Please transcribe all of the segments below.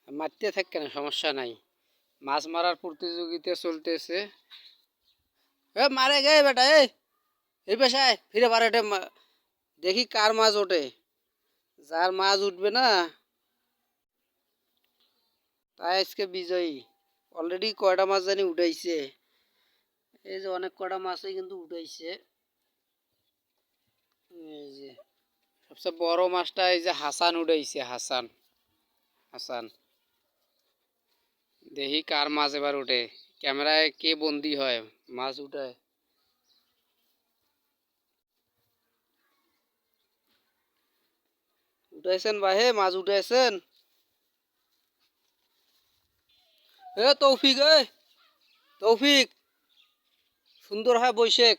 মারতে থাকে না, সমস্যা নাই। মাছ মারার প্রতিযোগিতা চলতেছে। এ মারে গে বেটা, এই পেশায় ফিরে পারে দেখি কার মাছ ওঠে। যার মাছ উঠবে না তাই আজকে বিজয়ী। অলরেডি কয়টা মাছ জানি উঠাইছে, এই যে অনেক কয়টা মাছই কিন্তু উঠাইছে। এই যে সবচেয়ে বড় মাছটা এই যে হাসান উঠাইছে, হাসান। হাসান, দেখি কার মাছ এবার উঠে। ক্যামেরায় কে বন্দি হয় মাছ উঠায়। উঠাইছেন ভাই, হে মাছ উঠাইছেন। এ তৌফিক, তৌফিক সুন্দর হয় বৈশেক।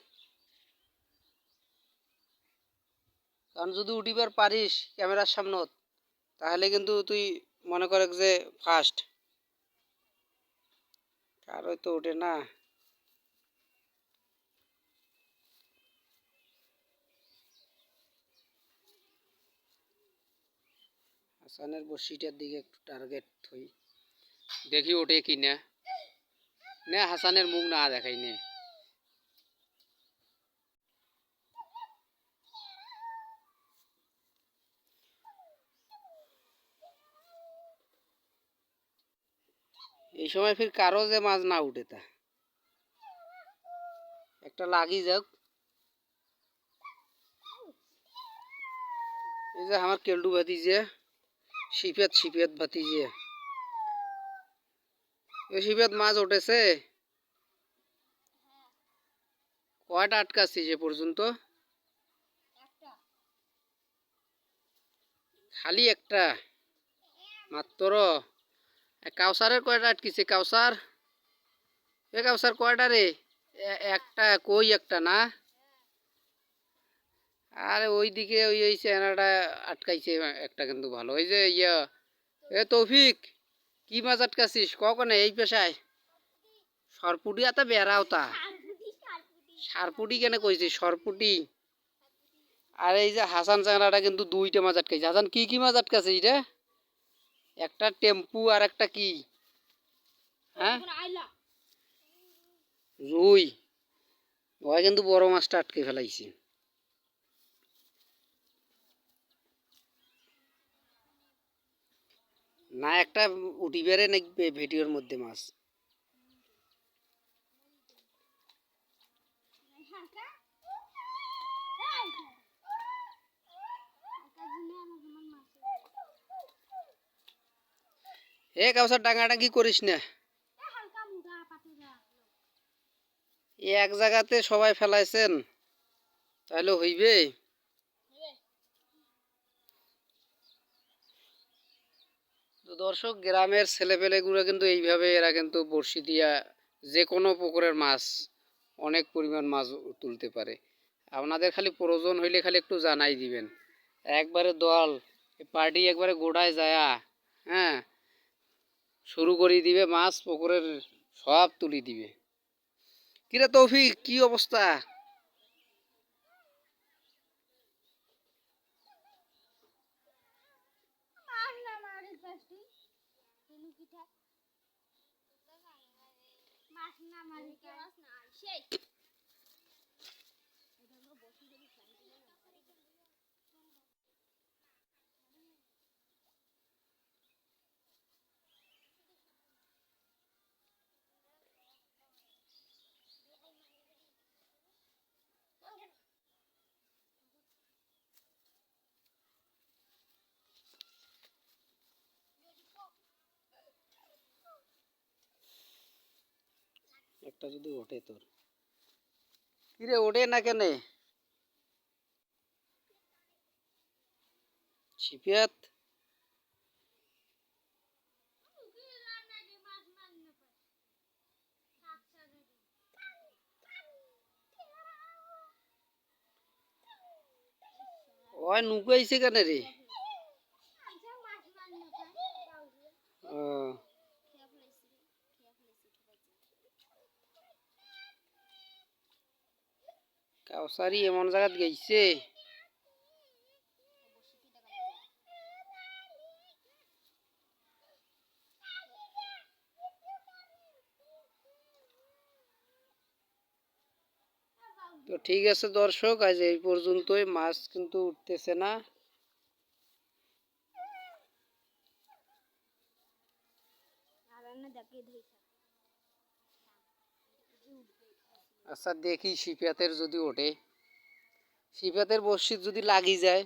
কারণ যদি উঠিবার পারিস ক্যামেরার সামনত, তাহলে কিন্তু তুই মনে করে যে ফার্স্ট। কারোই তো ওঠে না। হাসানের বড়শিটার দিকে একটু টার্গেট থই, দেখি ওঠে কি না। নে হাসানের মুখ না দেখাই নে। এই সময় ফির কারো যে মাছ না উঠে তা একটা লাগি যাক। এই যে আমার কেলডু ভাতিজে, শিপেত শিপেত ভাতিজে, এই শিপেত মাছ উঠেছে। কয়টা আটকাচ্ছিস এ পর্যন্ত? খালি একটা মাত্র। কাউসারের কয়টা আটকিছে? কাউসার, এ কাউসার কয়টা রে? একটা, কই একটা না। আরে ওইদিকে ওই চেনাটা আটকাইছে একটা, কিন্তু ভালো। ওই যে ইয়া, এ তৌফিক কি মাছ আটকাছিস কখনে এই পেশায়? সরপুটি এত বেড়াও তা, সারপুটি কেন কইছিস? সরপুটি। আর এই যে হাসান চাংড়াটা কিন্তু দুইটা মাছ আটকাইছে। হাসান কি কি মাছ আটকাছিস রে? একটা টেম্পু আর একটা কি, হ্যাঁ রুই। ওই কিন্তু বড় মাছটা আটকে ফেলাইছি। না একটা উঠি বেড়ে নাকবে ভিডিওর মধ্যে মাছ। এ কাউসার ডাঙাডাঙ্গি করিস না, এক জায়গাতে সবাই ফেলাইছেন তাহলে হইবে। তো দর্শক, গ্রামের ছেলেপেলেগুলো কিন্তু এইভাবে এরা কিন্তু বড়শি দিয়া যে কোনো পুকুরের মাছ, অনেক পরিমাণ মাছ তুলতে পারে। আপনাদের খালি প্রয়োজন হইলে খালি একটু জানাই দিবেন। একবারে দল পার্টি একবারে গোড়ায় যায়া, হ্যাঁ, শুরু করে দিবে, মাছ পুকুরের সব তুলি দিবে। কিরে তৌফিক, কি অবস্থা? একটা যদি ওঠে তোর, কিরে ওঠে না কেনে? ছিপিয়াত ওই নুকাইছে কেন রে? ও, কাউসারি এমন জায়গাত গেছে। তো ঠিক আছে দর্শক, আজ এই পর্যন্তই। মাছ কিন্তু উঠতেছে না। আচ্ছা দেখি শিপিয়াতের যদি ওঠে, শিপিয়াতের বড়শি যদি লাগি যায়।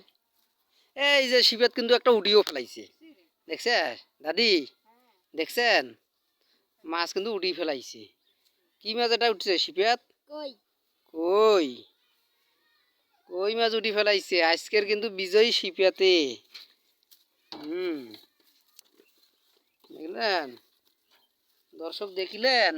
এই যে শিপিয়াত কিন্তু একটা উডিও ফেলাইছে, দেখছে দাদি? দেখছেন মাছ কিন্তু উডি ফেলাইছে। কি মাছ এটা উঠছে শিপিয়াত? কই কই মাছ উঠি ফেলাইছে। আজকের কিন্তু বিজয়ী শিপিয়াতে। দেখলেন দর্শক, দেখিলেন?